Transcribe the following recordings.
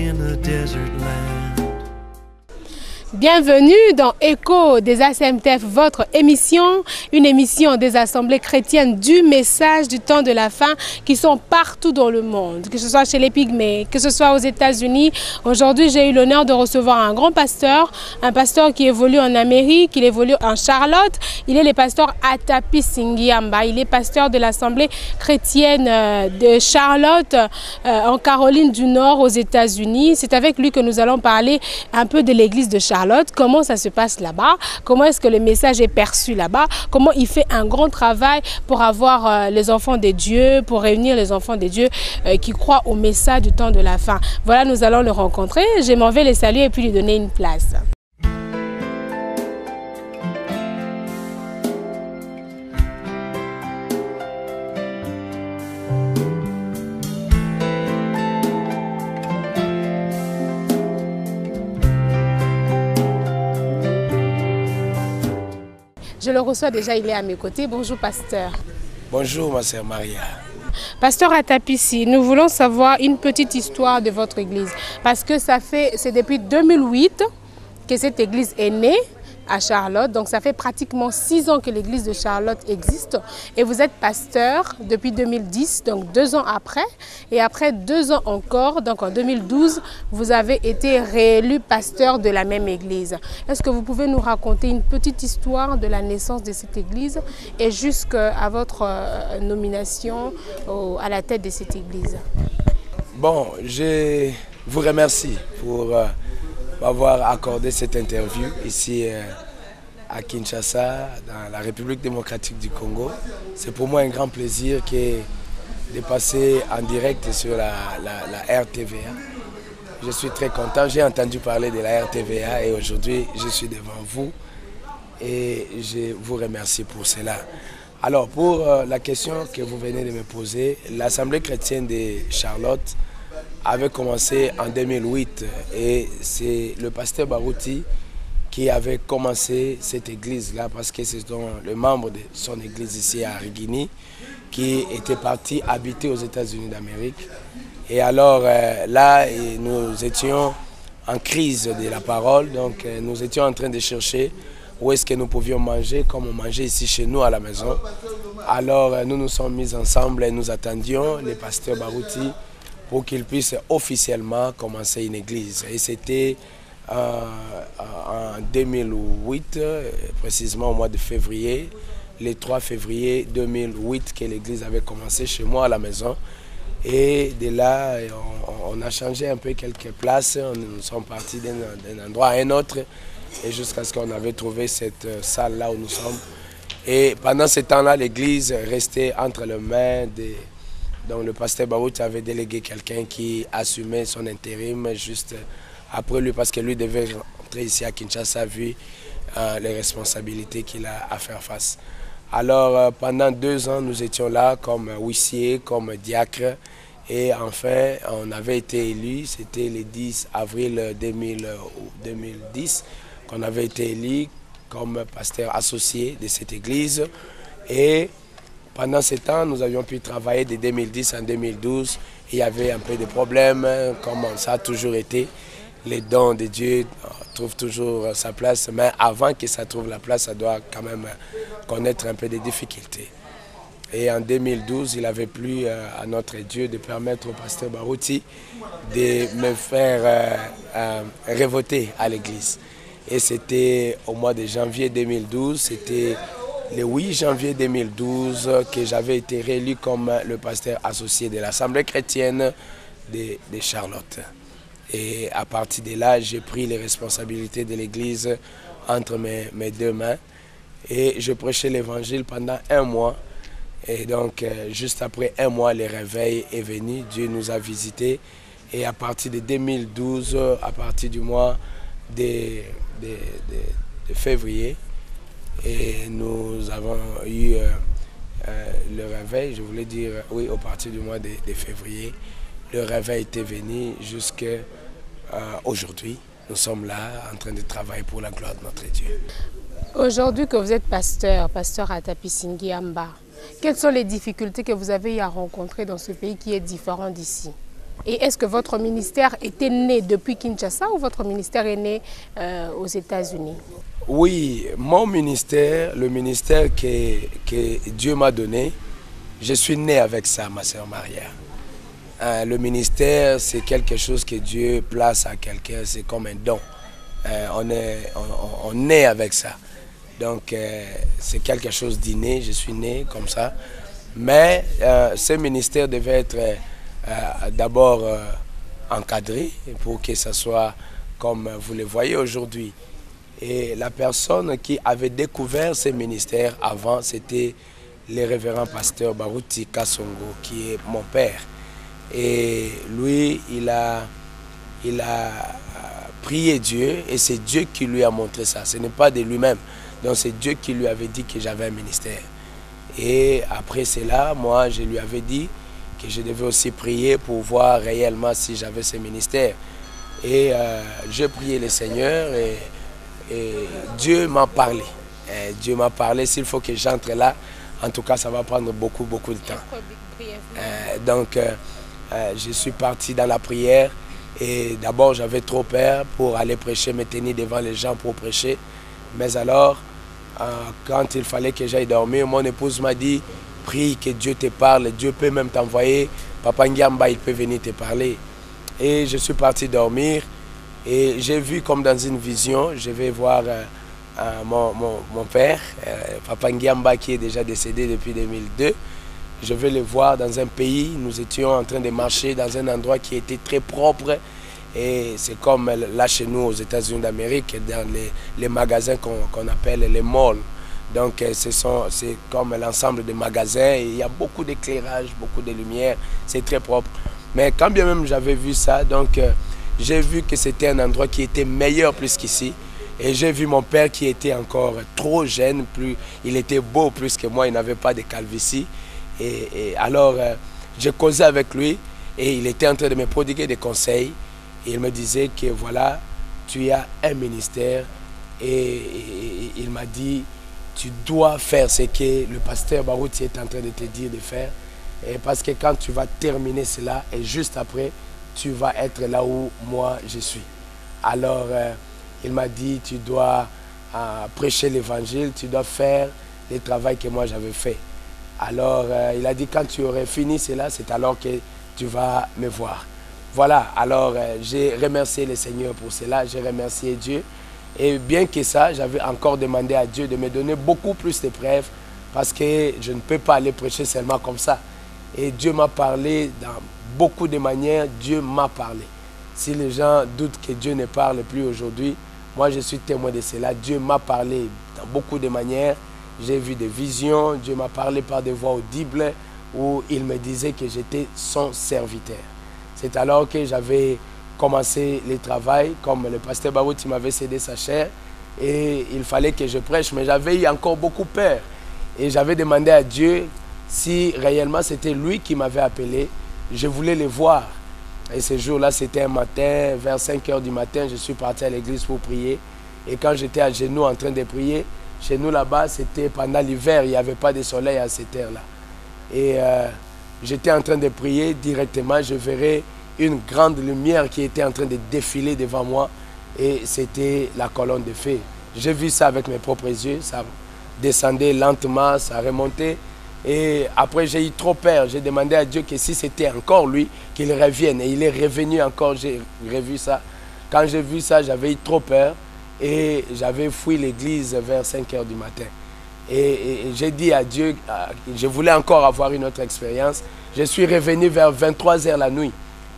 in a desert land. Bienvenue dans Écho des ACMTF, votre émission, une émission des assemblées chrétiennes du message du temps de la fin qui sont partout dans le monde, que ce soit chez les Pygmées, que ce soit aux États-Unis. Aujourd'hui, j'ai eu l'honneur de recevoir un grand pasteur, un pasteur qui évolue en Amérique, il évolue en Charlotte. Il est le pasteur Atapi Singiamba, il est pasteur de l'assemblée chrétienne de Charlotte en Caroline du Nord aux États-Unis. C'est avec lui que nous allons parler un peu de l'église de Charlotte. Comment ça se passe là-bas, comment est-ce que le message est perçu là-bas, comment il fait un grand travail pour avoir les enfants de Dieu, pour réunir les enfants de Dieu qui croient au message du temps de la fin. Voilà, nous allons le rencontrer. Je m'en vais le saluer et puis lui donner une place. Je le reçois déjà, il est à mes côtés. Bonjour, pasteur. Bonjour, ma sœur Maria. Pasteur Atapi, nous voulons savoir une petite histoire de votre église. Parce que c'est depuis 2008 que cette église est née à Charlotte. Donc, ça fait pratiquement 6 ans que l'église de Charlotte existe. Et vous êtes pasteur depuis 2010, donc 2 ans après. Et après 2 ans encore, donc en 2012, vous avez été réélu pasteur de la même église. Est-ce que vous pouvez nous raconter une petite histoire de la naissance de cette église et jusqu'à votre nomination à la tête de cette église? Bon, je vous remercie pour m'avoir accordé cette interview ici à Kinshasa, dans la République démocratique du Congo. C'est pour moi un grand plaisir de passer en direct sur la RTVA. Je suis très content, j'ai entendu parler de la RTVA et aujourd'hui je suis devant vous et je vous remercie pour cela. Alors pour la question que vous venez de me poser, l'Assemblée chrétienne de Charlotte avait commencé en 2008 et c'est le pasteur Barouti qui avait commencé cette église-là parce que c'est le membre de son église ici à Rigini qui était parti habiter aux États-Unis d'Amérique. Et alors là, nous étions en crise de la parole, donc nous étions en train de chercher où est-ce que nous pouvions manger, comme on mangeait ici chez nous à la maison. Alors nous nous sommes mis ensemble et nous attendions le pasteur Barouti pour qu'il puisse officiellement commencer une église. Et c'était en 2008, précisément au mois de février, le 3 février 2008, que l'église avait commencé chez moi à la maison. Et de là, on a changé un peu quelques places, nous sommes partis d'un endroit à un autre, et jusqu'à ce qu'on avait trouvé cette salle-là où nous sommes. Et pendant ce temps-là, l'église restait entre les mains des... Donc le pasteur Barouti avait délégué quelqu'un qui assumait son intérim juste après lui parce que lui devait rentrer ici à Kinshasa vu les responsabilités qu'il a à faire face. Alors pendant 2 ans, nous étions là comme huissiers, comme diacres et enfin on avait été élus, c'était le 10 avril 2010 qu'on avait été élus comme pasteur associé de cette église et pendant ce temps, nous avions pu travailler de 2010 en 2012. Il y avait un peu de problèmes, comme ça a toujours été. Les dons de Dieu trouvent toujours sa place, mais avant que ça trouve la place, ça doit quand même connaître un peu de difficultés. Et en 2012, il avait plu à notre Dieu de permettre au pasteur Barouti de me faire revoter à l'église. Et c'était au mois de janvier 2012, c'était le 8 janvier 2012 que j'avais été réélu comme le pasteur associé de l'Assemblée chrétienne de Charlotte. Et à partir de là, j'ai pris les responsabilités de l'église entre mes 2 mains et je prêchais l'évangile pendant 1 mois. Et donc, juste après 1 mois, le réveil est venu, Dieu nous a visités. Et à partir de 2012, à partir du mois de février, et nous avons eu le réveil, je voulais dire, oui, au partir du mois de février, le réveil était venu jusqu'à aujourd'hui. Nous sommes là en train de travailler pour la gloire de notre Dieu. Aujourd'hui que vous êtes pasteur Atapi Singiamba, quelles sont les difficultés que vous avez eu à rencontrer dans ce pays qui est différent d'ici? Et est-ce que votre ministère était né depuis Kinshasa ou votre ministère est né aux États-Unis? Oui, mon ministère, le ministère que Dieu m'a donné, je suis né avec ça, ma sœur Maria. Le ministère, c'est quelque chose que Dieu place à quelqu'un, c'est comme un don. On naît avec ça. Donc, c'est quelque chose d'inné, je suis né comme ça. Mais ce ministère devait être d'abord encadré pour que ce soit comme vous le voyez aujourd'hui. Et la personne qui avait découvert ce ministère avant, c'était le révérend pasteur Baruti Kasongo, qui est mon père. Et lui, il a prié Dieu et c'est Dieu qui lui a montré ça. Ce n'est pas de lui-même. Donc c'est Dieu qui lui avait dit que j'avais un ministère. Et après cela, moi, je lui avais dit que je devais aussi prier pour voir réellement si j'avais ce ministère. Et j'ai prié le Seigneur et Dieu m'a parlé. Dieu m'a parlé, s'il faut que j'entre là, en tout cas, ça va prendre beaucoup de temps. Donc, je suis parti dans la prière et d'abord, j'avais trop peur pour aller prêcher, me tenir devant les gens pour prêcher. Mais alors, quand il fallait que j'aille dormir, mon épouse m'a dit, prie que Dieu te parle, Dieu peut même t'envoyer, Papa Ngiamba, il peut venir te parler. Et je suis parti dormir et j'ai vu comme dans une vision, je vais voir mon père, Papa Ngiamba, qui est déjà décédé depuis 2002. Je vais le voir dans un pays, nous étions en train de marcher dans un endroit qui était très propre. Et c'est comme là chez nous aux États-Unis d'Amérique, dans les magasins qu'on appelle les malls. Donc c'est comme l'ensemble des magasins, et il y a beaucoup d'éclairage, beaucoup de lumière, c'est très propre. Mais quand bien même j'avais vu ça, donc j'ai vu que c'était un endroit qui était meilleur plus qu'ici. Et j'ai vu mon père qui était encore trop jeune, il était beau plus que moi, il n'avait pas de calvitie. Et alors j'ai causé avec lui et il était en train de me prodiguer des conseils. Et il me disait que voilà, tu as un ministère et il m'a dit, tu dois faire ce que le pasteur Baruti est en train de te dire de faire. Et parce que quand tu vas terminer cela, et juste après, tu vas être là où moi je suis. Alors, il m'a dit, tu dois prêcher l'évangile, tu dois faire le travail que moi j'avais fait. Alors, il a dit, quand tu aurais fini cela, c'est alors que tu vas me voir. Voilà, alors j'ai remercié le Seigneur pour cela, j'ai remercié Dieu. Et bien que ça, j'avais encore demandé à Dieu de me donner beaucoup plus de preuves parce que je ne peux pas aller prêcher seulement comme ça. Et Dieu m'a parlé dans beaucoup de manières, Dieu m'a parlé. Si les gens doutent que Dieu ne parle plus aujourd'hui, moi je suis témoin de cela. Dieu m'a parlé dans beaucoup de manières. J'ai vu des visions, Dieu m'a parlé par des voix audibles où il me disait que j'étais son serviteur. C'est alors que j'avais commencé le travail, comme le pasteur Baruti m'avait cédé sa chair, et il fallait que je prêche, mais j'avais eu encore beaucoup peur. Et j'avais demandé à Dieu si réellement c'était lui qui m'avait appelé, je voulais le voir. Et ce jour-là, c'était un matin, vers 5 h du matin, je suis parti à l'église pour prier. Et quand j'étais à genoux en train de prier, chez nous là-bas, c'était pendant l'hiver, il n'y avait pas de soleil à cette heure-là. Et j'étais en train de prier, directement, je verrais une grande lumière qui était en train de défiler devant moi. Et c'était la colonne de feu. J'ai vu ça avec mes propres yeux, ça descendait lentement, ça remontait. Et après, j'ai eu trop peur. J'ai demandé à Dieu que si c'était encore lui, qu'il revienne. Et il est revenu encore, j'ai revu ça. Quand j'ai vu ça, j'avais eu trop peur. Et j'avais fui l'église vers 5 h du matin. Et j'ai dit à Dieu, je voulais encore avoir une autre expérience. Je suis revenu vers 23 h la nuit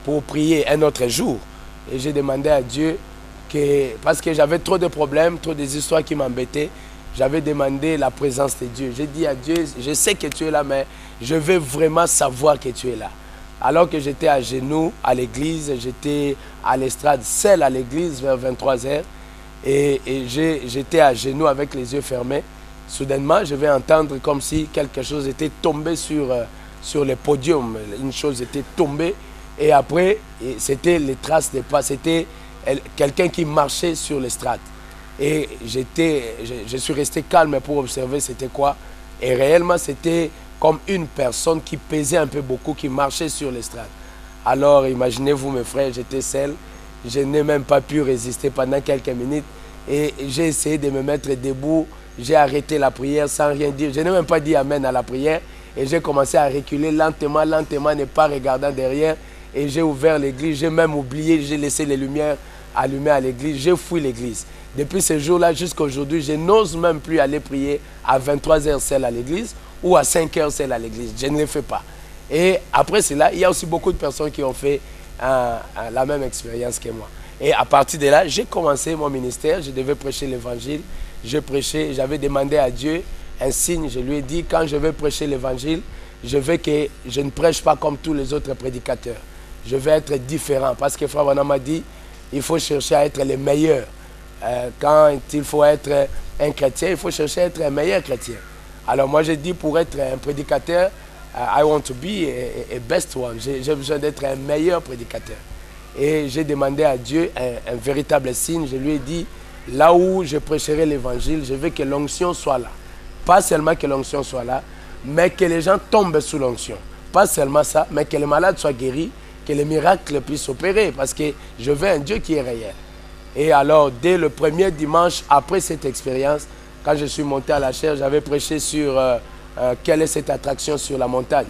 pour prier un autre jour. Et j'ai demandé à Dieu, parce que j'avais trop de problèmes, trop des histoires qui m'embêtaient, j'avais demandé la présence de Dieu. J'ai dit à Dieu, je sais que tu es là, mais je veux vraiment savoir que tu es là. Alors que j'étais à genoux à l'église, j'étais à l'estrade, seul à l'église vers 23 h. Et j'étais à genoux avec les yeux fermés. Soudainement, je vais entendre comme si quelque chose était tombé sur le podium. Une chose était tombée. Et après, c'était les traces de pas. C'était quelqu'un qui marchait sur l'estrade. Et je suis resté calme pour observer c'était quoi. Et réellement, c'était comme une personne qui pesait un peu beaucoup, qui marchait sur l'estrade. Alors imaginez-vous mes frères, j'étais seul. Je n'ai même pas pu résister pendant quelques minutes. Et j'ai essayé de me mettre debout. J'ai arrêté la prière sans rien dire. Je n'ai même pas dit amen à la prière. Et j'ai commencé à reculer lentement, lentement, ne pas regardant derrière. Et j'ai ouvert l'église. J'ai même oublié, j'ai laissé les lumières allumées à l'église. J'ai fui l'église. Depuis ce jour-là jusqu'à aujourd'hui, je n'ose même plus aller prier à 23h seul à l'église ou à 5h seul à l'église. Je ne le fais pas. Et après cela, il y a aussi beaucoup de personnes qui ont fait la même expérience que moi. Et à partir de là, j'ai commencé mon ministère. Je devais prêcher l'évangile. Je prêchais, j'avais demandé à Dieu un signe. Je lui ai dit, quand je vais prêcher l'évangile, je veux que je ne prêche pas comme tous les autres prédicateurs. Je vais être différent. Parce que Frère Branham m'a dit, il faut chercher à être les meilleurs. Quand il faut être un chrétien, il faut chercher à être un meilleur chrétien. Alors moi, j'ai dit, pour être un prédicateur, I want to be a best one. J'ai besoin d'être un meilleur prédicateur. Et j'ai demandé à Dieu un véritable signe. Je lui ai dit, là où je prêcherai l'évangile, je veux que l'onction soit là. Pas seulement que l'onction soit là, mais que les gens tombent sous l'onction. Pas seulement ça, mais que les malades soient guéris, que les miracles puissent opérer, parce que je veux un Dieu qui est réel. Et alors, dès le premier dimanche, après cette expérience, quand je suis monté à la chaire, j'avais prêché sur quelle est cette attraction sur la montagne.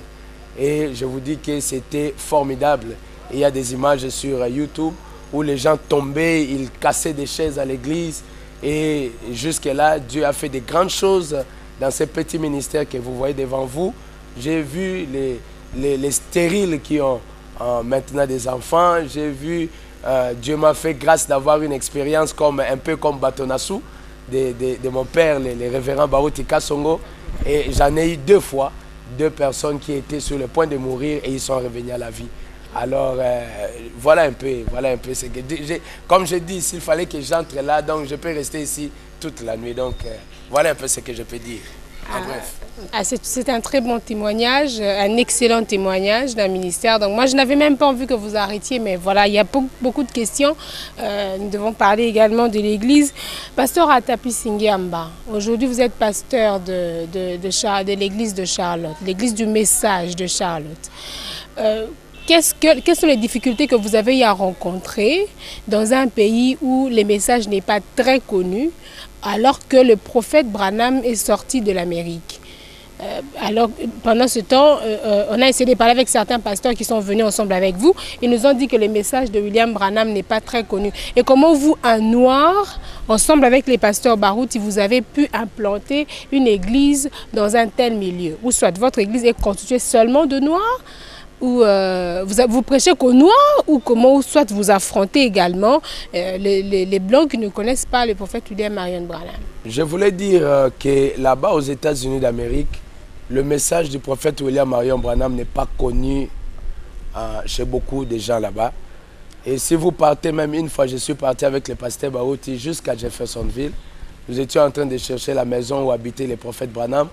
Et je vous dis que c'était formidable. Et il y a des images sur YouTube où les gens tombaient, ils cassaient des chaises à l'église. Et jusque-là, Dieu a fait de grandes choses dans ce petit ministère que vous voyez devant vous. J'ai vu les stériles qui ont maintenant des enfants. J'ai vu, Dieu m'a fait grâce d'avoir une expérience un peu comme Batonassou de mon père, les révérends Baruti Kasongo. Et j'en ai eu 2 fois, 2 personnes qui étaient sur le point de mourir et ils sont revenus à la vie. Alors, voilà un peu ce que comme je dis, s'il fallait que j'entre là, donc je peux rester ici toute la nuit. Donc, voilà un peu ce que je peux dire. En bref. C'est un très bon témoignage, un excellent témoignage d'un ministère. Donc moi, je n'avais même pas envie que vous arrêtiez, mais voilà, il y a beaucoup de questions. Nous devons parler également de l'église. Pasteur Atapi Singiamba, aujourd'hui vous êtes pasteur de l'église de Charlotte, l'église du message de Charlotte. Quelles sont les difficultés que vous avez eu à rencontrer dans un pays où le message n'est pas très connu, alors que le prophète Branham est sorti de l'Amérique? Alors, pendant ce temps, on a essayé de parler avec certains pasteurs qui sont venus ensemble avec vous. Ils nous ont dit que le message de William Branham n'est pas très connu. Et comment vous, un noir, ensemble avec les pasteurs Baruti, vous avez pu implanter une église dans un tel milieu? Ou soit votre église est constituée seulement de noirs, ou vous prêchez qu'aux noirs, ou comment, ou soit vous affrontez également les blancs qui ne connaissent pas le prophète William Marion Branham? Je voulais dire que là-bas aux États-Unis d'Amérique, le message du prophète William Marion Branham n'est pas connu chez beaucoup de gens là-bas. Et si vous partez, même une fois, je suis parti avec le pasteur Baruti jusqu'à Jeffersonville. Nous étions en train de chercher la maison où habitait le prophète Branham.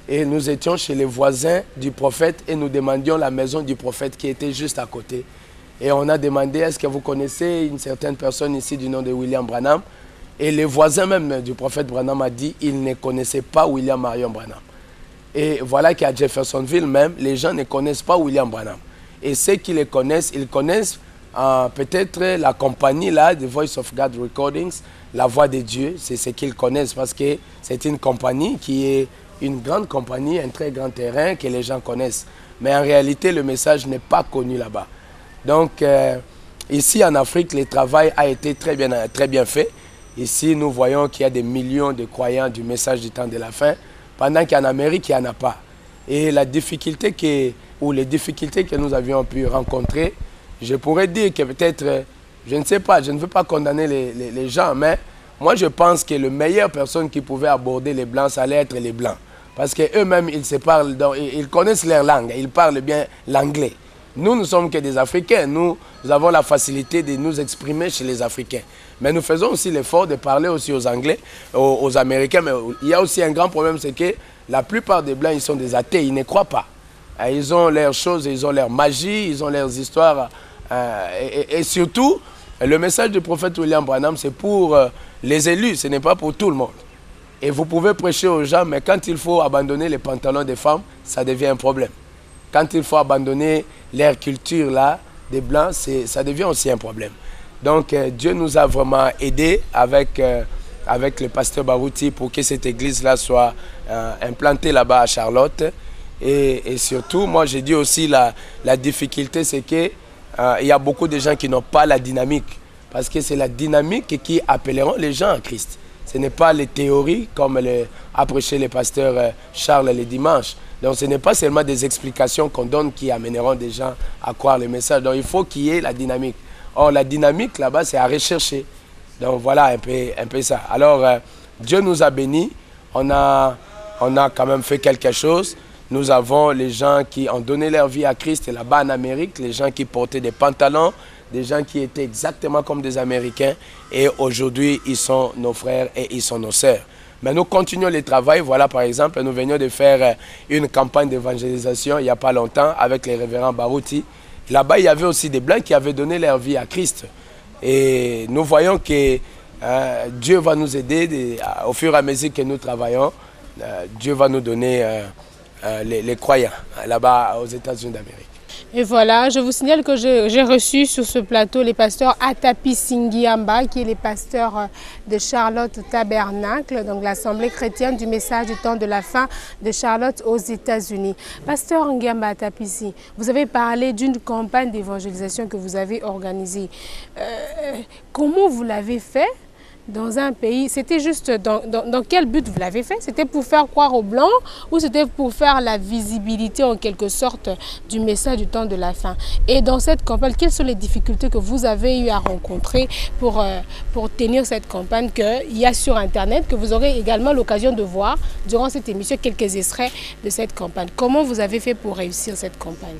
Et nous étions chez les voisins du prophète et nous demandions la maison du prophète qui était juste à côté. Et on a demandé, est-ce que vous connaissez une certaine personne ici du nom de William Branham? Et les voisins même du prophète Branham a dit, ils ne connaissaient pas William Marion Branham. Et voilà qu'à Jeffersonville même, les gens ne connaissent pas William Branham. Et ceux qui les connaissent, ils connaissent peut-être la compagnie là, The Voice of God Recordings, la voix de Dieu, c'est ce qu'ils connaissent parce que c'est une compagnie qui est une grande compagnie, un très grand terrain que les gens connaissent. Mais en réalité, le message n'est pas connu là-bas. Donc, ici en Afrique, le travail a été très bien fait. Ici, nous voyons qu'il y a des millions de croyants du message du temps de la fin, pendant qu'en Amérique, il n'y en a pas. Et la difficulté les difficultés que nous avions pu rencontrer, je pourrais dire que peut-être, je ne sais pas, je ne veux pas condamner les gens, mais moi je pense que la meilleure personne qui pouvait aborder les Blancs, ça allait être les Blancs. Parce qu'eux-mêmes, ils connaissent leur langue, ils parlent bien l'anglais. Nous ne sommes que des Africains, nous avons la facilité de nous exprimer chez les Africains. Mais nous faisons aussi l'effort de parler aussi aux Anglais, aux Américains. Mais il y a aussi un grand problème, c'est que la plupart des Blancs, ils sont des athées, ils ne croient pas. Ils ont leurs choses, ils ont leur magie, ils ont leurs histoires. Et surtout, le message du prophète William Branham, c'est pour les élus, ce n'est pas pour tout le monde. Et vous pouvez prêcher aux gens, mais quand il faut abandonner les pantalons des femmes, ça devient un problème. Quand il faut abandonner leur culture là, des Blancs, ça devient aussi un problème. Donc Dieu nous a vraiment aidés avec le pasteur Barouti pour que cette église-là soit implantée là-bas à Charlotte. Et surtout, moi j'ai dit aussi la difficulté, c'est qu'il y a beaucoup de gens qui n'ont pas la dynamique. Parce que c'est la dynamique qui appelleront les gens à Christ. Ce n'est pas les théories comme a prêché le pasteur Charles les dimanches. Donc ce n'est pas seulement des explications qu'on donne qui amèneront des gens à croire le message. Donc il faut qu'il y ait la dynamique. Or la dynamique là-bas c'est à rechercher. Donc voilà un peu ça. Alors Dieu nous a bénis. On a quand même fait quelque chose. Nous avons les gens qui ont donné leur vie à Christ là-bas en Amérique. Les gens qui portaient des pantalons. Des gens qui étaient exactement comme des Américains. Et aujourd'hui ils sont nos frères et ils sont nos sœurs. Mais nous continuons le travail. Voilà, par exemple, nous venions de faire une campagne d'évangélisation il n'y a pas longtemps avec les révérends Barouti. Là-bas, il y avait aussi des Blancs qui avaient donné leur vie à Christ. Et nous voyons que Dieu va nous aider au fur et à mesure que nous travaillons. Dieu va nous donner les croyants là-bas aux États-Unis d'Amérique. Et voilà, je vous signale que j'ai reçu sur ce plateau les pasteurs Atapi Singiamba, qui est les pasteurs de Charlotte Tabernacle, donc l'Assemblée chrétienne du message du temps de la fin de Charlotte aux États-Unis. Pasteur Ngiamba Atapisi, vous avez parlé d'une campagne d'évangélisation que vous avez organisée. Comment vous l'avez fait ? Dans un pays, c'était juste dans quel but vous l'avez fait? C'était pour faire croire aux Blancs ou c'était pour faire la visibilité en quelque sorte du message du temps de la fin? Et dans cette campagne, quelles sont les difficultés que vous avez eu à rencontrer pour tenir cette campagne qu'il y a sur Internet, que vous aurez également l'occasion de voir durant cette émission quelques extraits de cette campagne? Comment vous avez fait pour réussir cette campagne?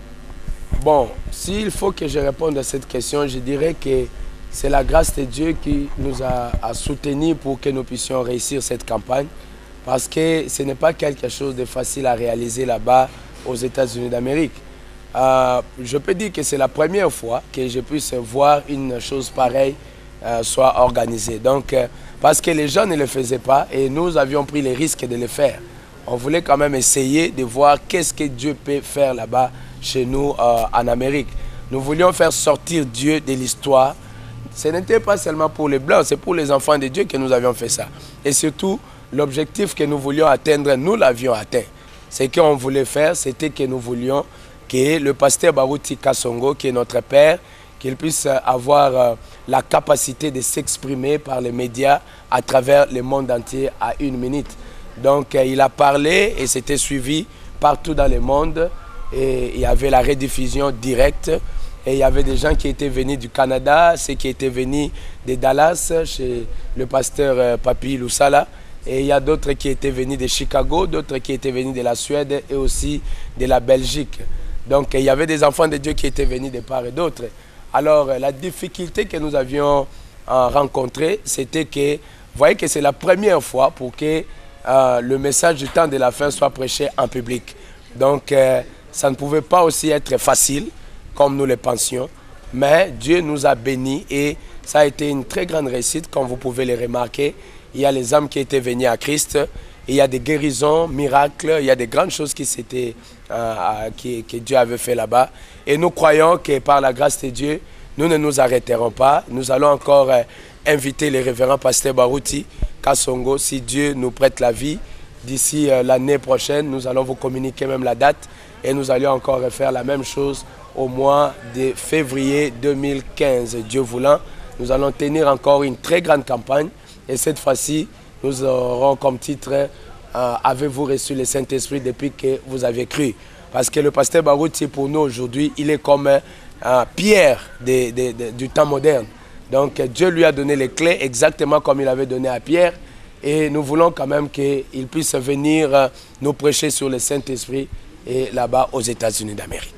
Bon, s'il faut que je réponde à cette question, je dirais que c'est la grâce de Dieu qui nous a soutenus pour que nous puissions réussir cette campagne. Parce que ce n'est pas quelque chose de facile à réaliser là-bas aux États-Unis d'Amérique. Je peux dire que c'est la première fois que je puisse voir une chose pareille soit organisée. Donc, parce que les gens ne le faisaient pas et nous avions pris le risque de le faire. On voulait quand même essayer de voir qu'est-ce que Dieu peut faire là-bas chez nous en Amérique. Nous voulions faire sortir Dieu de l'histoire. Ce n'était pas seulement pour les Blancs, c'est pour les enfants de Dieu que nous avions fait ça. Et surtout, l'objectif que nous voulions atteindre, nous l'avions atteint. Ce qu'on voulait faire, c'était que nous voulions que le pasteur Barouti Kasongo, qui est notre père, qu'il puisse avoir la capacité de s'exprimer par les médias à travers le monde entier à 1 minute. Donc il a parlé et c'était suivi partout dans le monde. Et il y avait la rediffusion directe. Et il y avait des gens qui étaient venus du Canada, ceux qui étaient venus de Dallas, chez le pasteur Papi Lusala. Et il y a d'autres qui étaient venus de Chicago, d'autres qui étaient venus de la Suède et aussi de la Belgique. Donc il y avait des enfants de Dieu qui étaient venus de part et d'autre. Alors la difficulté que nous avions rencontrée, c'était que, vous voyez que c'est la première fois pour que le message du temps de la fin soit prêché en public. Donc ça ne pouvait pas aussi être facile, comme nous le pensions, mais Dieu nous a bénis et ça a été une très grande réussite, comme vous pouvez le remarquer. Il y a les âmes qui étaient venues à Christ, il y a des guérisons, miracles, il y a des grandes choses que Dieu avait fait là-bas. Et nous croyons que par la grâce de Dieu, nous ne nous arrêterons pas. Nous allons encore inviter le révérend pasteur Barouti Kasongo, si Dieu nous prête la vie. D'ici l'année prochaine, nous allons vous communiquer même la date et nous allons encore faire la même chose au mois de février 2015, Dieu voulant. Nous allons tenir encore une très grande campagne et cette fois-ci, nous aurons comme titre « Avez-vous reçu le Saint-Esprit depuis que vous avez cru ?» Parce que le pasteur Barouti, pour nous aujourd'hui, il est comme Pierre du temps moderne. Donc Dieu lui a donné les clés exactement comme il avait donné à Pierre et nous voulons quand même qu'il puisse venir nous prêcher sur le Saint-Esprit et là-bas aux États-Unis d'Amérique.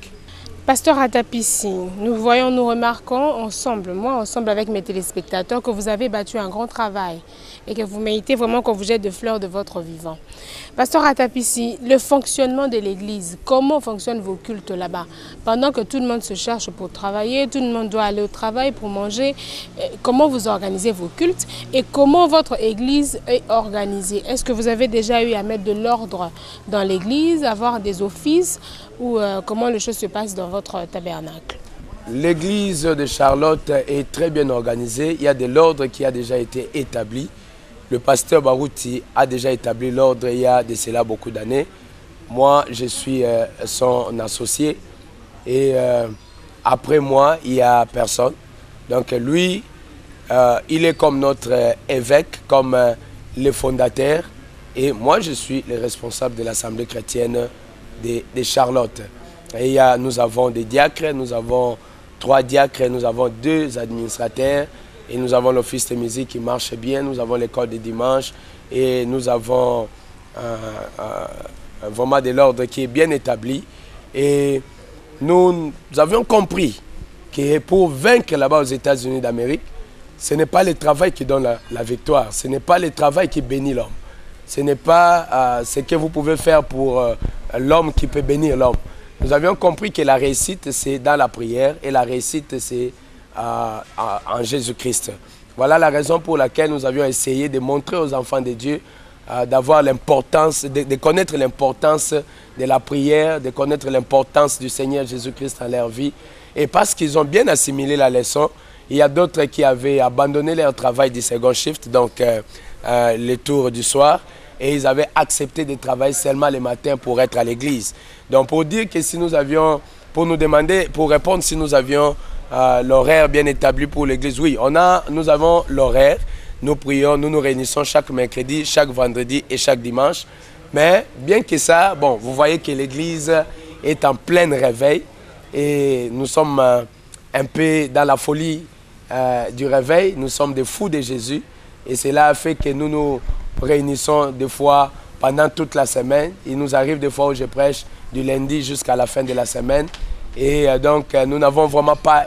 Pasteur Atapisi, nous remarquons ensemble, moi ensemble avec mes téléspectateurs, que vous avez battu un grand travail et que vous méritez vraiment qu'on vous jette de fleurs de votre vivant. Pasteur Atapisi, le fonctionnement de l'église, comment fonctionnent vos cultes là-bas? Pendant que tout le monde se cherche pour travailler, tout le monde doit aller au travail pour manger, comment vous organisez vos cultes et comment votre église est organisée? Est-ce que vous avez déjà eu à mettre de l'ordre dans l'église, avoir des offices ou comment les choses se passent dans votre tabernacle? l'église de Charlotte est très bien organisée. Il y a de l'ordre qui a déjà été établi. Le pasteur Barouti a déjà établi l'ordre il y a de cela beaucoup d'années. Moi, je suis son associé. Et après moi, il n'y a personne. Donc lui, il est comme notre évêque, comme le fondateur. Et moi, je suis le responsable de l'Assemblée chrétienne de Charlotte. Et nous avons des diacres, nous avons 3 diacres, nous avons 2 administrateurs. Et nous avons l'office de musique qui marche bien, nous avons l'école de dimanche. Et nous avons vraiment de l'ordre qui est bien établi. Et nous avions compris que pour vaincre là-bas aux États-Unis d'Amérique, ce n'est pas le travail qui donne la victoire, ce n'est pas le travail qui bénit l'homme. Ce n'est pas ce que vous pouvez faire pour l'homme qui peut bénir l'homme. Nous avions compris que la réussite, c'est dans la prière et la réussite, c'est en Jésus-Christ. Voilà la raison pour laquelle nous avions essayé de montrer aux enfants de Dieu d'avoir l'importance, de connaître l'importance de la prière, de connaître l'importance du Seigneur Jésus-Christ dans leur vie. Et parce qu'ils ont bien assimilé la leçon, il y a d'autres qui avaient abandonné leur travail du second shift, donc les tours du soir, et ils avaient accepté de travailler seulement le matin pour être à l'église. Donc pour dire que si nous avions, pour nous demander, pour répondre si nous avions l'horaire bien établi pour l'église, oui, nous avons l'horaire. Nous prions, nous nous réunissons chaque mercredi, chaque vendredi et chaque dimanche. Mais bien que ça, bon, vous voyez que l'église est en plein réveil et nous sommes un peu dans la folie du réveil. Nous sommes des fous de Jésus et cela fait que nous nous réunissons des fois pendant toute la semaine. Il nous arrive des fois où je prêche du lundi jusqu'à la fin de la semaine. Et donc, nous n'avons vraiment pas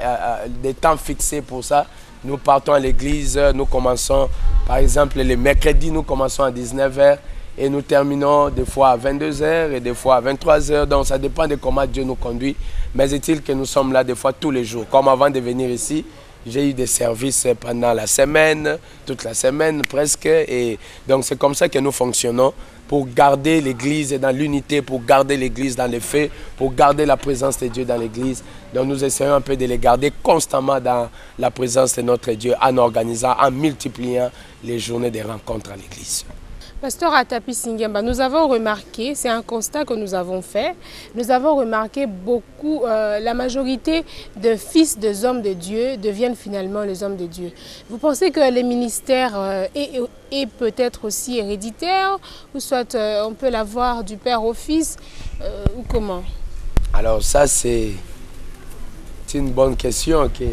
de temps fixé pour ça. Nous partons à l'église, nous commençons, par exemple, les mercredis, nous commençons à 19 h et nous terminons des fois à 22 h et des fois à 23 h. Donc, ça dépend de comment Dieu nous conduit. Mais est-il que nous sommes là des fois tous les jours. Comme avant de venir ici, j'ai eu des services pendant la semaine, toute la semaine presque. Et donc, c'est comme ça que nous fonctionnons pour garder l'église dans l'unité, pour garder l'église dans les faits, pour garder la présence de Dieu dans l'église. Donc nous essayons un peu de les garder constamment dans la présence de notre Dieu en organisant, en multipliant les journées de rencontres à l'église. Pasteur Atapi Singemba, nous avons remarqué, c'est un constat que nous avons fait, nous avons remarqué beaucoup, la majorité de fils des hommes de Dieu deviennent finalement les hommes de Dieu. Vous pensez que les ministères est peut-être aussi héréditaire, ou soit on peut l'avoir du père au fils, ou comment? Alors ça c'est une bonne question que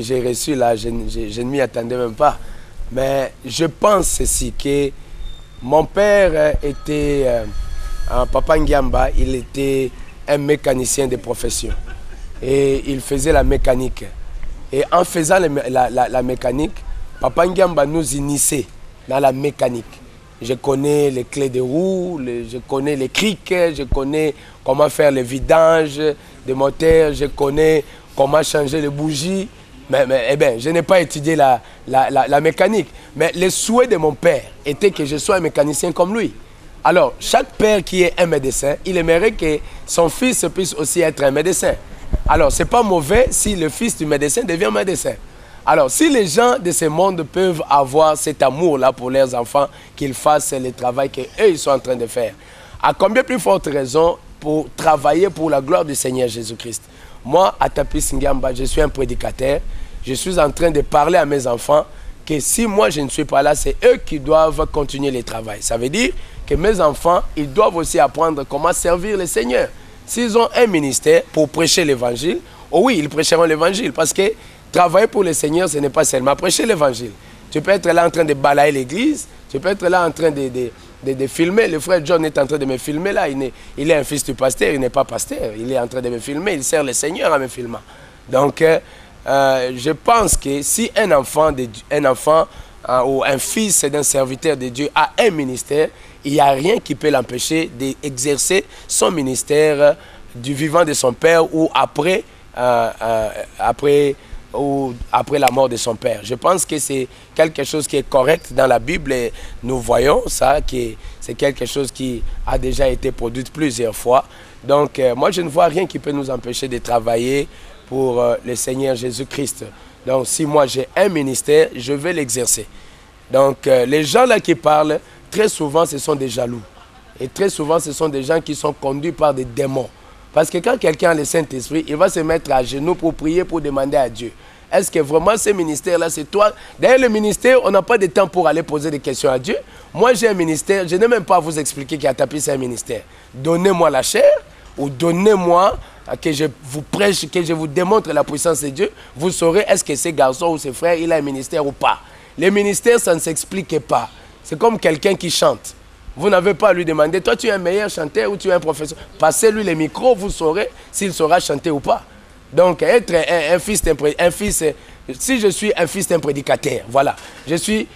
j'ai reçue là, je ne m'y attendais même pas. Mais je pense ceci, que mon père était, Papa Ngiamba, il était un mécanicien de profession. Et il faisait la mécanique. Et en faisant la mécanique, Papa Ngiamba nous initiait dans la mécanique. Je connais les clés de roue, je connais les crics, je connais comment faire le vidange des moteurs, je connais comment changer les bougies. Mais eh bien, je n'ai pas étudié la mécanique. Mais le souhait de mon père était que je sois un mécanicien comme lui. Alors, chaque père qui est un médecin, il aimerait que son fils puisse aussi être un médecin. Alors, ce n'est pas mauvais si le fils du médecin devient médecin. Alors, si les gens de ce monde peuvent avoir cet amour-là pour leurs enfants, qu'ils fassent le travail qu'eux, ils sont en train de faire, à combien plus forte raison pour travailler pour la gloire du Seigneur Jésus-Christ? Moi, Atapi Singemba, je suis un prédicateur. Je suis en train de parler à mes enfants que si moi je ne suis pas là, c'est eux qui doivent continuer le travail. Ça veut dire que mes enfants, ils doivent aussi apprendre comment servir le Seigneur. S'ils ont un ministère pour prêcher l'évangile, oh oui, ils prêcheront l'évangile. Parce que travailler pour le Seigneur, ce n'est pas seulement prêcher l'évangile. Tu peux être là en train de balayer l'église, tu peux être là en train de filmer. Le frère John est en train de me filmer là. Il est un fils du pasteur, il n'est pas pasteur. Il est en train de me filmer, il sert le Seigneur en me filmant. Donc, je pense que si un enfant ou un fils d'un serviteur de Dieu a un ministère, il n'y a rien qui peut l'empêcher d'exercer son ministère du vivant de son père ou après ou après la mort de son père. Je pense que c'est quelque chose qui est correct dans la Bible et nous voyons ça, que c'est quelque chose qui a déjà été produit plusieurs fois. Donc moi je ne vois rien qui peut nous empêcher de travailler pour le Seigneur Jésus-Christ. Donc si moi j'ai un ministère, je vais l'exercer. Donc les gens là qui parlent, très souvent ce sont des jaloux. Et très souvent ce sont des gens qui sont conduits par des démons. Parce que quand quelqu'un a le Saint-Esprit, il va se mettre à genoux pour prier, pour demander à Dieu. Est-ce que vraiment ce ministère-là, c'est toi? D'ailleurs, le ministère, on n'a pas de temps pour aller poser des questions à Dieu. Moi, j'ai un ministère, je n'ai même pas à vous expliquer qu'Atapi, c'est un ministère. Donnez-moi la chair, ou donnez-moi que je vous prêche, que je vous démontre la puissance de Dieu. Vous saurez est-ce que ce garçon ou ce frère, il a un ministère ou pas. Le ministère, ça ne s'explique pas. C'est comme quelqu'un qui chante. Vous n'avez pas à lui demander, toi tu es un meilleur chanteur ou tu es un professeur. Passez-lui le micro, vous saurez s'il saura chanter ou pas. Donc être un fils, si je suis un fils d'un prédicateur, voilà, je suis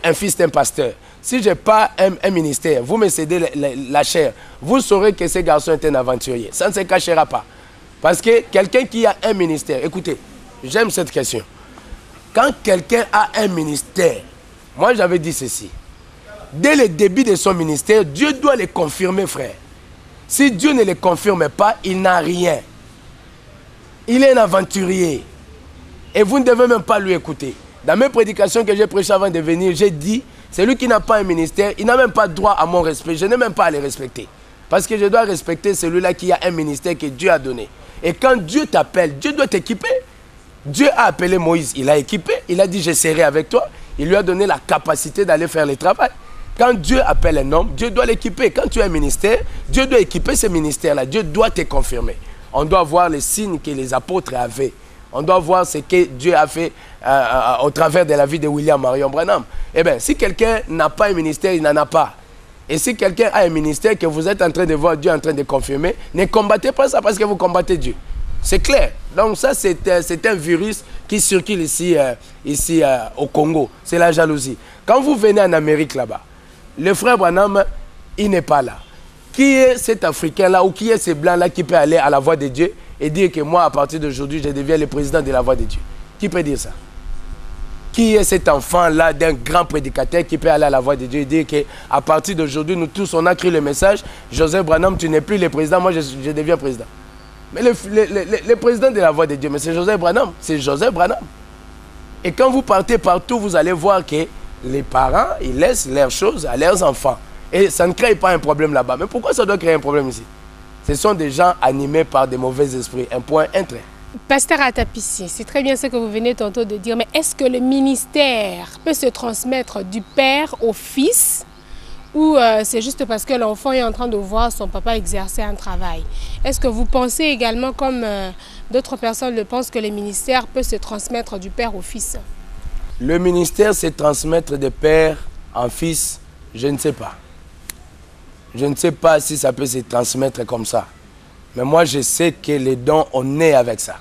un fils d'un pasteur. Si je n'ai pas un ministère, vous me cédez la chair, vous saurez que ce garçon est un aventurier. Ça ne se cachera pas. Parce que quelqu'un qui a un ministère, écoutez, j'aime cette question. Quand quelqu'un a un ministère, moi j'avais dit ceci. Dès le début de son ministère, Dieu doit le confirmer, frère. Si Dieu ne le confirme pas, il n'a rien. Il est un aventurier. Et vous ne devez même pas lui écouter. Dans mes prédications que j'ai prêchées avant de venir, j'ai dit, celui qui n'a pas un ministère, il n'a même pas droit à mon respect. Je n'ai même pas à le respecter. Parce que je dois respecter celui-là qui a un ministère que Dieu a donné. Et quand Dieu t'appelle, Dieu doit t'équiper. Dieu a appelé Moïse, il l'a équipé. Il a dit, je serai avec toi. Il lui a donné la capacité d'aller faire le travail. Quand Dieu appelle un homme, Dieu doit l'équiper. Quand tu as un ministère, Dieu doit équiper ce ministère-là. Dieu doit te confirmer. On doit voir les signes que les apôtres avaient. On doit voir ce que Dieu a fait au travers de la vie de William Marion Branham. Eh bien, si quelqu'un n'a pas un ministère, il n'en a pas. Et si quelqu'un a un ministère que vous êtes en train de voir Dieu en train de confirmer, ne combattez pas ça parce que vous combattez Dieu. C'est clair. Donc ça, c'est un virus qui circule ici au Congo. C'est la jalousie. Quand vous venez en Amérique là-bas, le frère Branham, il n'est pas là. Qui est cet Africain-là ou qui est ce Blanc-là qui peut aller à la voix de Dieu et dire que moi, à partir d'aujourd'hui, je deviens le président de la voix de Dieu? Qui peut dire ça? Qui est cet enfant-là d'un grand prédicateur qui peut aller à la voix de Dieu et dire qu'à partir d'aujourd'hui, nous tous, on a créé le message, Joseph Branham, tu n'es plus le président, moi, je deviens président. Mais le président de la voix de Dieu, mais c'est Joseph Branham. C'est Joseph Branham. Et quand vous partez partout, vous allez voir que les parents, ils laissent leurs choses à leurs enfants. Et ça ne crée pas un problème là-bas. Mais pourquoi ça doit créer un problème ici? Ce sont des gens animés par des mauvais esprits. Un point, un trait. Pasteur Atapissi, c'est très bien ce que vous venez tantôt de dire, mais est-ce que le ministère peut se transmettre du père au fils ou c'est juste parce que l'enfant est en train de voir son papa exercer un travail? Est-ce que vous pensez également, comme d'autres personnes le pensent, que le ministère peut se transmettre du père au fils? Le ministère se transmettre de père en fils, je ne sais pas. Je ne sais pas si ça peut se transmettre comme ça. Mais moi, je sais que les dons, on est avec ça.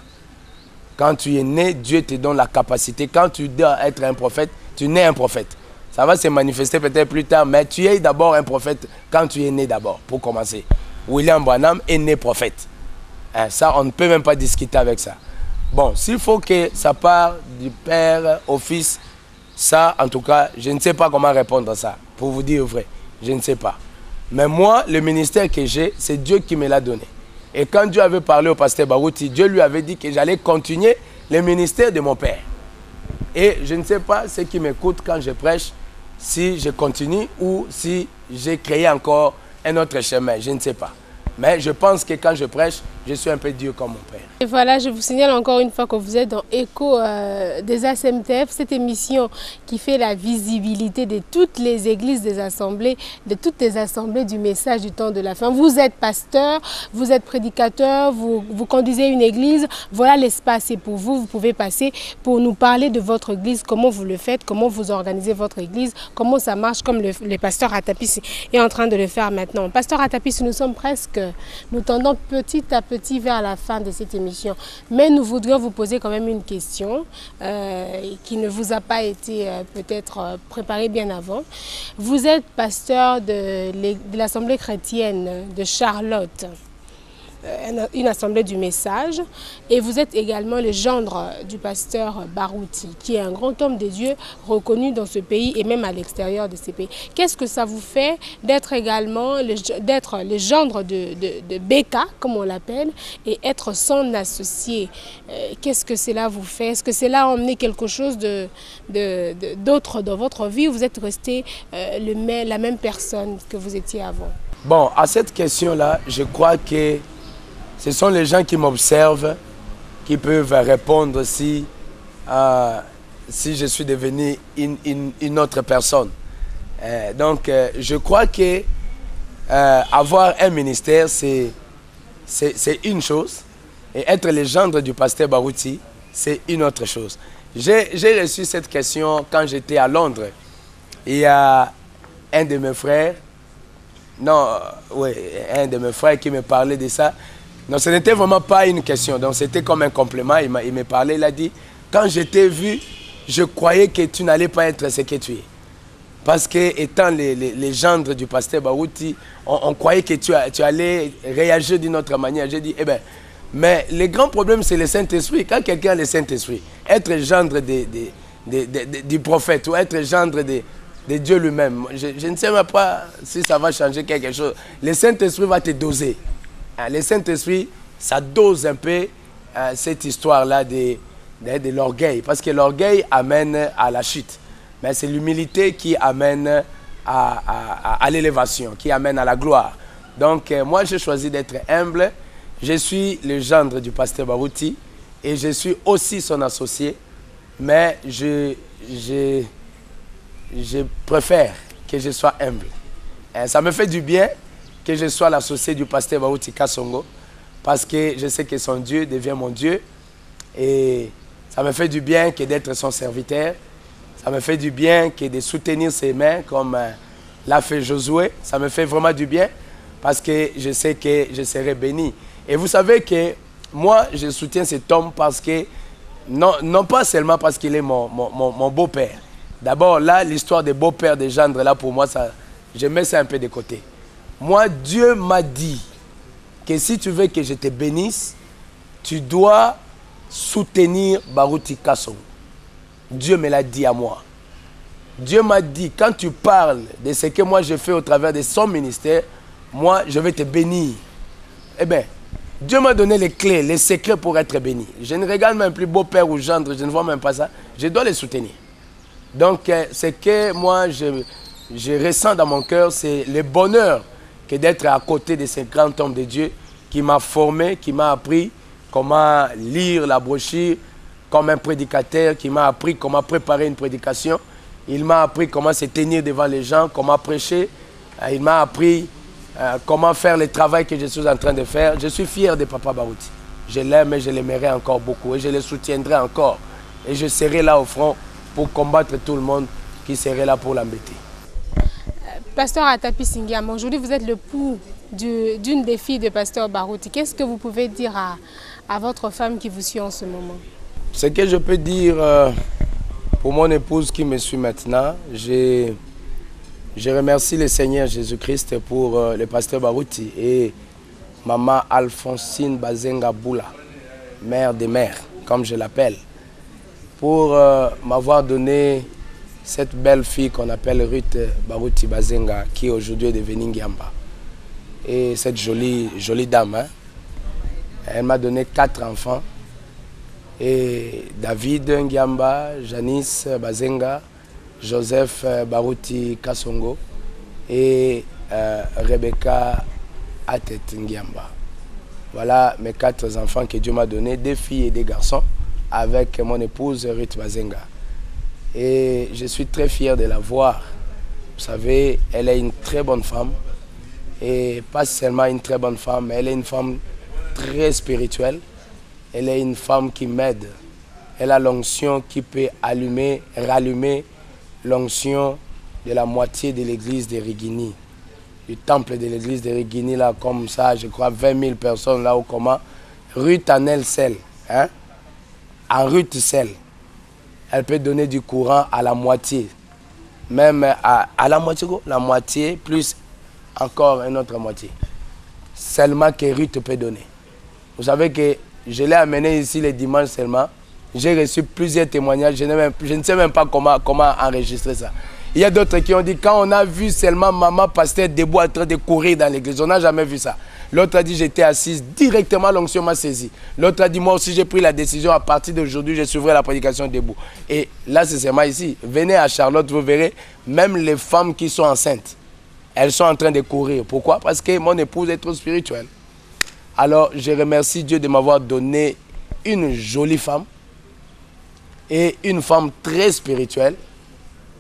Quand tu es né, Dieu te donne la capacité. Quand tu dois être un prophète, tu nais un prophète. Ça va se manifester peut-être plus tard, mais tu es d'abord un prophète quand tu es né d'abord, pour commencer. William Branham est né prophète. Ça, on ne peut même pas discuter avec ça. Bon, s'il faut que ça parte du père au fils, ça, en tout cas, je ne sais pas comment répondre à ça. Pour vous dire vrai, je ne sais pas. Mais moi, le ministère que j'ai, c'est Dieu qui me l'a donné. Et quand Dieu avait parlé au pasteur Barouti, Dieu lui avait dit que j'allais continuer le ministère de mon père. Et je ne sais pas ce qui m'écoute quand je prêche, si je continue ou si j'ai créé encore un autre chemin, je ne sais pas. Mais je pense que quand je prêche, je suis un peu Dieu comme mon père. Et voilà, je vous signale encore une fois que vous êtes dans Écho des ASMTF, cette émission qui fait la visibilité de toutes les églises des assemblées, de toutes les assemblées du message du temps de la fin. Vous êtes pasteur, vous êtes prédicateur, vous conduisez une église, voilà l'espace c'est pour vous. Vous pouvez passer pour nous parler de votre église, comment vous le faites, comment vous organisez votre église, comment ça marche comme le pasteur Atapissi est en train de le faire maintenant. Pasteur Atapissi, nous tendons petit à petit vers la fin de cette émission. Mais nous voudrions vous poser quand même une question qui ne vous a pas été peut-être préparée bien avant. Vous êtes pasteur de l'Assemblée chrétienne de Charlotte. une assemblée du message et vous êtes également le gendre du pasteur Barouti, qui est un grand homme de Dieu reconnu dans ce pays et même à l'extérieur de ce pays. Qu'est-ce que ça vous fait d'être également le gendre de Beka, comme on l'appelle, et être son associé? Qu'est-ce que cela vous fait? Est-ce que cela a emmené quelque chose d'autre dans votre vie ou vous êtes resté la même personne que vous étiez avant? Bon, à cette question-là, je crois que ce sont les gens qui m'observent qui peuvent répondre si je suis devenu une autre personne. Donc, je crois que avoir un ministère, c'est une chose. Et être le gendre du pasteur Barouti, c'est une autre chose. J'ai reçu cette question quand j'étais à Londres. Il y a un de mes frères, un de mes frères qui me parlait de ça. Non, ce n'était vraiment pas une question, donc c'était comme un complément. Il me parlait, il a dit, quand je t'ai vu, je croyais que tu n'allais pas être ce que tu es. Parce que étant les gendres du pasteur Barouti, on croyait que tu allais réagir d'une autre manière. J'ai dit, eh bien, mais le grand problème, c'est le Saint-Esprit. Quand quelqu'un a le Saint-Esprit, être gendre du prophète ou être gendre de Dieu lui-même, je ne sais même pas si ça va changer quelque chose. Le Saint-Esprit va te doser. Le Saint-Esprit, ça dose un peu cette histoire-là de l'orgueil. Parce que l'orgueil amène à la chute. Mais c'est l'humilité qui amène à l'élévation, qui amène à la gloire. Donc, moi, j'ai choisi d'être humble. Je suis le gendre du pasteur Barouti et je suis aussi son associé. Mais je préfère que je sois humble. Et ça me fait du bien que je sois l'associé du pasteur Barouti Kasongo parce que je sais que son Dieu devient mon Dieu. Et ça me fait du bien que d'être son serviteur. Ça me fait du bien que de soutenir ses mains comme l'a fait Josué. Ça me fait vraiment du bien parce que je sais que je serai béni. Et vous savez que moi, je soutiens cet homme parce que, non pas seulement parce qu'il est mon beau-père. D'abord, là, l'histoire des beaux-pères, des gendres, là, pour moi, je mets ça un peu de côté. Moi, Dieu m'a dit que si tu veux que je te bénisse, tu dois soutenir Barouti Kasongo. Dieu me l'a dit à moi. Dieu m'a dit, quand tu parles de ce que moi je fais au travers de son ministère, moi, je vais te bénir. Eh bien, Dieu m'a donné les clés, les secrets pour être béni. Je ne regarde même plus beau-père ou gendre, je ne vois même pas ça. Je dois les soutenir. Donc, ce que moi, je ressens dans mon cœur, c'est le bonheur que d'être à côté de ce grand homme de Dieu qui m'a formé, qui m'a appris comment lire la brochure comme un prédicateur, qui m'a appris comment préparer une prédication. Il m'a appris comment se tenir devant les gens, comment prêcher. Il m'a appris comment faire le travail que je suis en train de faire. Je suis fier de Papa Barouti. Je l'aime et je l'aimerai encore beaucoup et je le soutiendrai encore. Et je serai là au front pour combattre tout le monde qui serait là pour l'embêter. Pasteur Atapi Singiam, aujourd'hui vous êtes le pouls d'une des filles de Pasteur Barouti. Qu'est-ce que vous pouvez dire à votre femme qui vous suit en ce moment? Ce que je peux dire pour mon épouse qui me suit maintenant, je remercie le Seigneur Jésus-Christ pour le pasteur Barouti et maman Alphonsine Bazenga Boula, mère des mères, comme je l'appelle, pour m'avoir donné cette belle fille qu'on appelle Ruth Barouti Bazenga, qui aujourd'hui est devenue Ngiamba. Et cette jolie dame, hein, elle m'a donné 4 enfants. Et David Ngiamba, Janice Bazenga, Joseph Barouti Kasongo et Rebecca Atet Ngiamba. Voilà mes 4 enfants que Dieu m'a donnés, 2 filles et 2 garçons, avec mon épouse Ruth Bazenga. Et je suis très fier de la voir. Vous savez, elle est une très bonne femme. Et pas seulement une très bonne femme, mais elle est une femme très spirituelle. Elle est une femme qui m'aide. Elle a l'onction qui peut rallumer l'onction de la moitié de l'église de Rigini. Du temple de l'église de Rigini, là, comme ça, je crois 20 000 personnes là, ou comment. Ruth en elle seule, hein? En Ruth seule, elle peut donner du courant à la moitié. Même à la moitié plus encore une autre moitié. seulement que Ruth peut donner. Vous savez que je l'ai amené ici les dimanches seulement. J'ai reçu plusieurs témoignages. Je ne sais même pas comment enregistrer ça. Il y a d'autres qui ont dit, quand on a vu seulement maman pasteur debout en train de courir dans l'église, on n'a jamais vu ça. L'autre a dit, j'étais assise, directement l'onction m'a saisi. L'autre a dit, moi aussi j'ai pris la décision, à partir d'aujourd'hui, je suivrai la prédication debout. Et là, c'est seulement ici. Venez à Charlotte, vous verrez, même les femmes qui sont enceintes, elles sont en train de courir. Pourquoi? Parce que mon épouse est trop spirituelle. Alors, je remercie Dieu de m'avoir donné une jolie femme et une femme très spirituelle.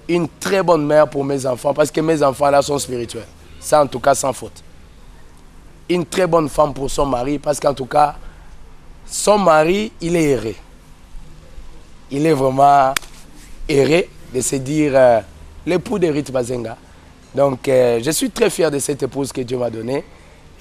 Une très bonne mère pour mes enfants, parce que mes enfants là sont spirituels. Ça en tout cas sans faute. Une très bonne femme pour son mari, parce qu'en tout cas, son mari, il est erré. Il est vraiment erré de se dire l'époux de Ruth Bazenga. Donc je suis très fier de cette épouse que Dieu m'a donnée.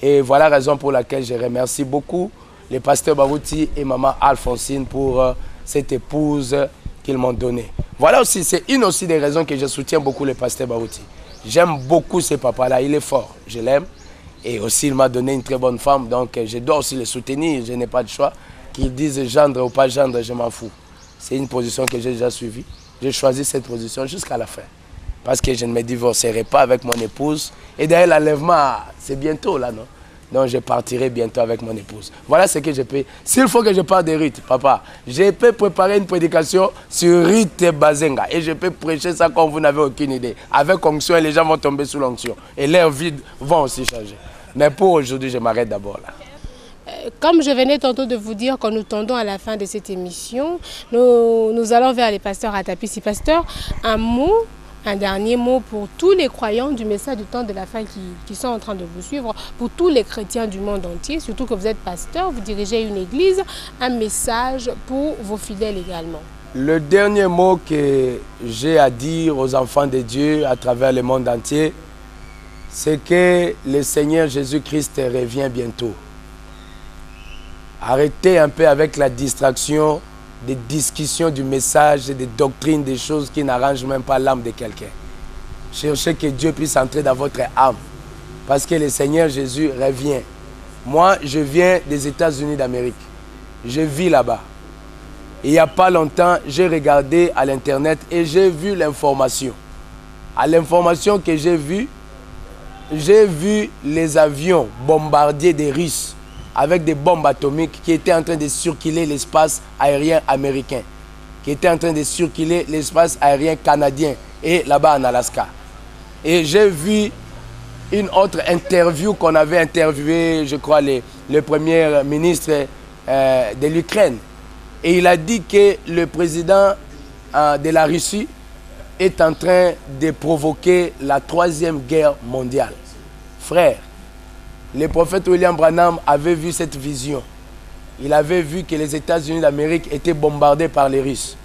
Et voilà la raison pour laquelle je remercie beaucoup les pasteurs Barouti et maman Alphonsine pour cette épouse qu'ils m'ont donnée. Voilà aussi, c'est une aussi des raisons que je soutiens beaucoup le pasteur Barouti. J'aime beaucoup ce papa-là, il est fort, je l'aime. Et aussi, il m'a donné une très bonne femme, donc je dois aussi le soutenir, je n'ai pas de choix. Qu'ils disent gendre ou pas gendre, je m'en fous. C'est une position que j'ai déjà suivie. J'ai choisi cette position jusqu'à la fin. Parce que je ne me divorcerai pas avec mon épouse. Et d'ailleurs, l'enlèvement, c'est bientôt là, non? Donc je partirai bientôt avec mon épouse. Voilà ce que je peux. S'il faut que je parle de Ruth, papa, je peux préparer une prédication sur Ruth Bazenga. Et je peux prêcher ça comme vous n'avez aucune idée. Avec onction, les gens vont tomber sous l'onction. Et leurs vies vont aussi changer. Mais pour aujourd'hui, je m'arrête d'abord là. Comme je venais tantôt de vous dire, quand nous tendons à la fin de cette émission, nous allons vers les pasteurs Atapisi. Pasteur, un dernier mot pour tous les croyants du message du temps de la fin qui sont en train de vous suivre, pour tous les chrétiens du monde entier, surtout que vous êtes pasteur, vous dirigez une église, un message pour vos fidèles également. Le dernier mot que j'ai à dire aux enfants de Dieu à travers le monde entier, c'est que le Seigneur Jésus-Christ revient bientôt. Arrêtez un peu avec la distraction des discussions du message, des doctrines, des choses qui n'arrangent même pas l'âme de quelqu'un. Cherchez que Dieu puisse entrer dans votre âme. Parce que le Seigneur Jésus revient. Moi, je viens des États-Unis d'Amérique. Je vis là-bas. Il n'y a pas longtemps, j'ai regardé à l'Internet et j'ai vu l'information. À l'information que j'ai vu les avions bombardiers des Russes avec des bombes atomiques qui étaient en train de circuler l'espace aérien américain, qui étaient en train de circuler l'espace aérien canadien et là-bas en Alaska. Et j'ai vu une autre interview qu'on avait interviewé, je crois, le premier ministre de l'Ukraine. Et il a dit que le président de la Russie est en train de provoquer la 3e guerre mondiale. Frère, le prophète William Branham avait vu cette vision. Il avait vu que les États-Unis d'Amérique étaient bombardés par les Russes.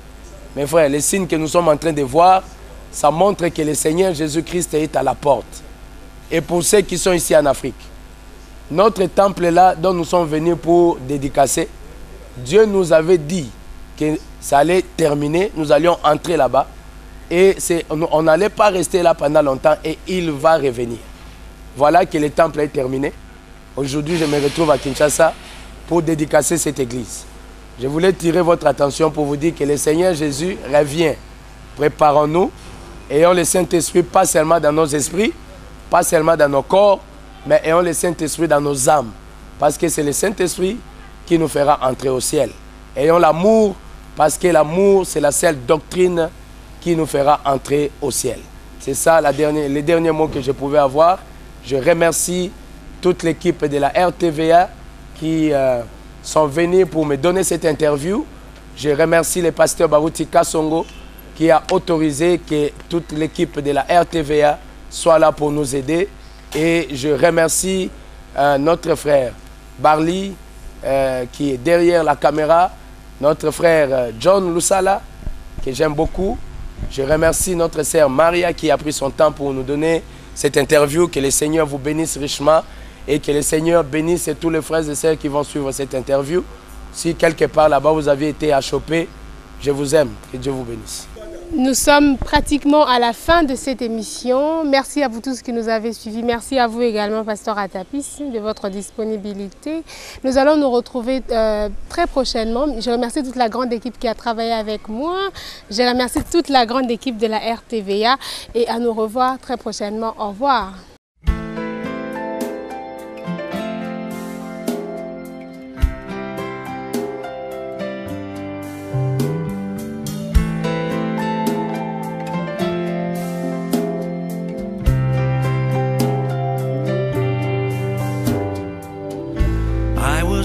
Mes frères, les signes que nous sommes en train de voir, ça montre que le Seigneur Jésus-Christ est à la porte. Et pour ceux qui sont ici en Afrique, notre temple là, dont nous sommes venus pour dédicacer, Dieu nous avait dit que ça allait terminer, nous allions entrer là-bas. Et on n'allait pas rester là pendant longtemps et il va revenir. Voilà que le temple est terminé. Aujourd'hui, je me retrouve à Kinshasa pour dédicacer cette église. Je voulais tirer votre attention pour vous dire que le Seigneur Jésus revient. Préparons-nous, ayons le Saint-Esprit pas seulement dans nos esprits, pas seulement dans nos corps, mais ayons le Saint-Esprit dans nos âmes. Parce que c'est le Saint-Esprit qui nous fera entrer au ciel. Ayons l'amour, parce que l'amour, c'est la seule doctrine qui nous fera entrer au ciel. C'est ça les derniers mots que je pouvais avoir. Je remercie toute l'équipe de la RTVA qui sont venus pour me donner cette interview. Je remercie le pasteur Barouti Kassongo qui a autorisé que toute l'équipe de la RTVA soit là pour nous aider. Et je remercie notre frère Barli qui est derrière la caméra, notre frère John Lusala que j'aime beaucoup. Je remercie notre sœur Maria qui a pris son temps pour nous donner cette interview. Que le Seigneur vous bénisse richement et que le Seigneur bénisse tous les frères et sœurs qui vont suivre cette interview. Si quelque part là-bas vous avez été achoppé, je vous aime. Que Dieu vous bénisse. Nous sommes pratiquement à la fin de cette émission. Merci à vous tous qui nous avez suivis. Merci à vous également, Pasteur Atapis, de votre disponibilité. Nous allons nous retrouver très prochainement. Je remercie toute la grande équipe qui a travaillé avec moi. Je remercie toute la grande équipe de la RTVA et à nous revoir très prochainement. Au revoir.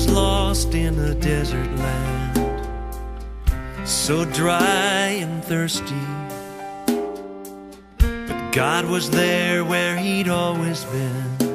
Lost in a desert land, so dry and thirsty, but God was there where he'd always been.